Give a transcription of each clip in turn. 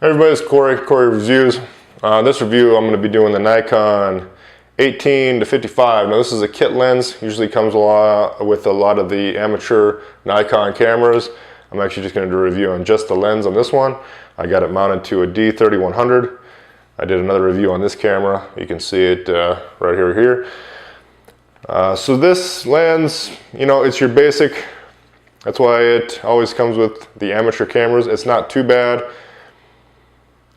Hey everybody, it's Corey Reviews. This review I'm going to be doing the Nikon 18 to 55. Now this is a kit lens, usually comes with a lot of the amateur Nikon cameras. I'm actually just going to do a review on just the lens on this one. I got it mounted to a D3100. I did another review on this camera. You can see it right here. So this lens, you know, it's your basic. That's why it always comes with the amateur cameras. It's not too bad.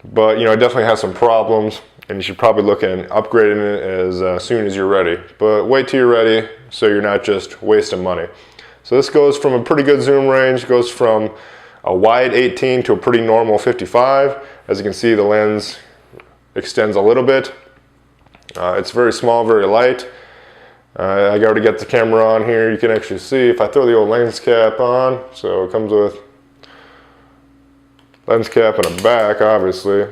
But you know, it definitely has some problems, and you should probably look at upgrading it as soon as you're ready. But wait till you're ready, so you're not just wasting money. So this goes from a pretty good zoom range, goes from a wide 18 to a pretty normal 55. As you can see, the lens extends a little bit. It's very small, very light. I already got the camera on here. You can actually see if I throw the old lens cap on. So it comes with lens cap and a back, obviously.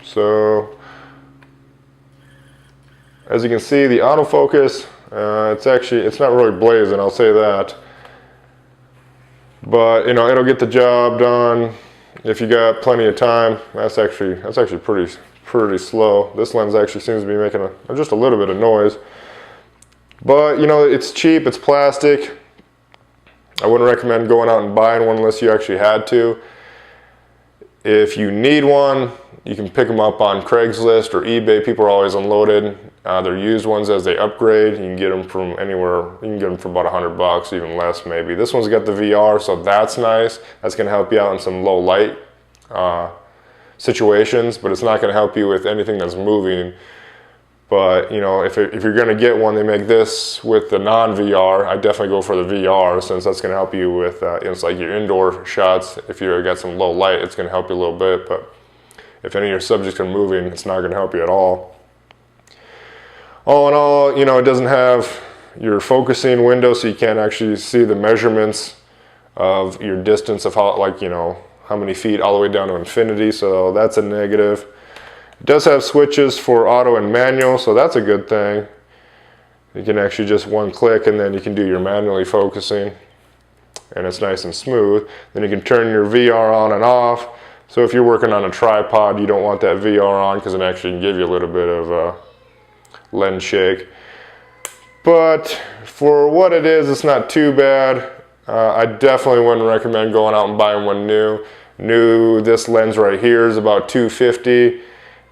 So as you can see, the autofocus, it's not really blazing, I'll say that. But you know, it'll get the job done if you got plenty of time. That's actually pretty slow. This lens actually seems to be making just a little bit of noise. But you know, it's cheap, it's plastic. I wouldn't recommend going out and buying one unless you actually had to. If you need one, you can pick them up on Craigslist or eBay. People are always unloaded. They're used ones as they upgrade. You can get them from anywhere. You can get them for about $100, even less maybe. This one's got the VR, so that's nice. That's going to help you out in some low light situations, but it's not going to help you with anything that's moving. But you know, if you're going to get one, they make this with the non-VR. I definitely go for the VR, since that's going to help you with it's like your indoor shots. If you got some low light, it's going to help you a little bit. But if any of your subjects are moving, it's not going to help you at all. All in all, you know, it doesn't have your focusing window, so you can't actually see the measurements of your distance of how, like, you know, how many feet all the way down to infinity. So that's a negative. It does have switches for auto and manual, so that's a good thing. You can actually just one click and then you can do your manually focusing, and it's nice and smooth. Then you can turn your VR on and off. So if you're working on a tripod, you don't want that VR on because it actually can give you a little bit of lens shake. But for what it is, it's not too bad. I definitely wouldn't recommend going out and buying one new. This lens right here is about $250.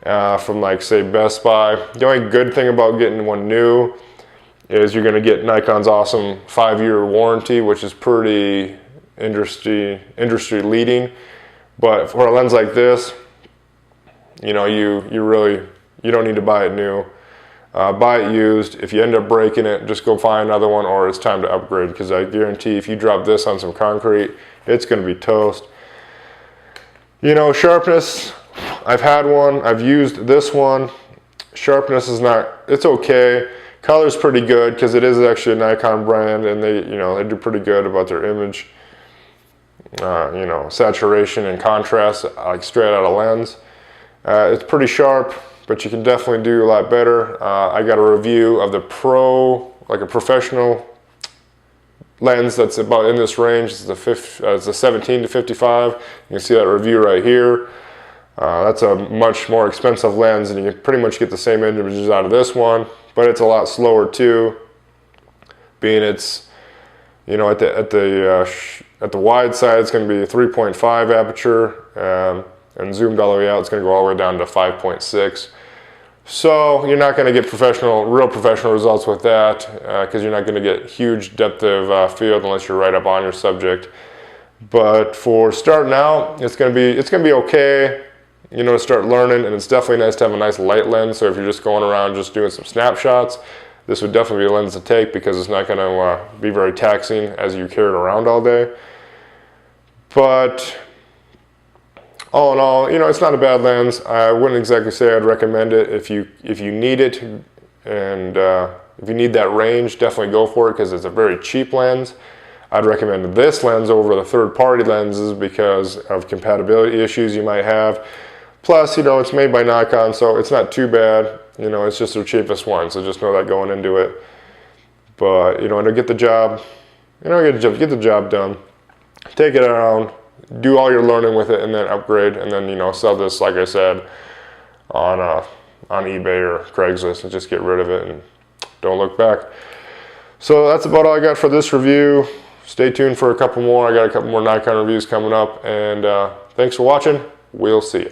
From, like, say, Best Buy. The only good thing about getting one new is you're going to get Nikon's awesome 5-year warranty, which is pretty industry leading. But for a lens like this, you know, you don't need to buy it new. Buy it used. If you end up breaking it, just go find another one, or it's time to upgrade, because I guarantee if you drop this on some concrete, it's going to be toast. You know, sharpness, I've had one, I've used this one. Sharpness is not, it's okay. Color's pretty good because it is actually a Nikon brand, and they do pretty good about their image. You know, saturation and contrast, like straight out of lens. It's pretty sharp, but you can definitely do a lot better. I got a review of the Pro, like a professional lens that's about in this range. It's a 17 to 55. You can see that review right here. That's a much more expensive lens, and you can pretty much get the same images out of this one, but it's a lot slower too, being it's, you know, at the wide side it's going to be a 3.5 aperture, and zoomed all the way out it's going to go all the way down to 5.6. So you're not going to get real professional results with that, because you're not going to get huge depth of field unless you're right up on your subject. But for starting out, it's going to be okay. You know, to start learning, and it's definitely nice to have a nice light lens. So if you're just going around just doing some snapshots, this would definitely be a lens to take, because it's not going to be very taxing as you carry it around all day. But all in all, you know, it's not a bad lens. I wouldn't exactly say I'd recommend it. If you need it, and if you need that range, definitely go for it, because it's a very cheap lens. I'd recommend this lens over the third-party lenses because of compatibility issues you might have. Plus, you know, it's made by Nikon, so it's not too bad. You know, it's just their cheapest one, so just know that going into it. But, you know, to get the job, get the job done. Take it around, do all your learning with it and then upgrade, and then, you know, sell this, like I said, on eBay or Craigslist, and just get rid of it and don't look back. So that's about all I got for this review. Stay tuned for a couple more. I got a couple more Nikon reviews coming up, and thanks for watching. We'll see you.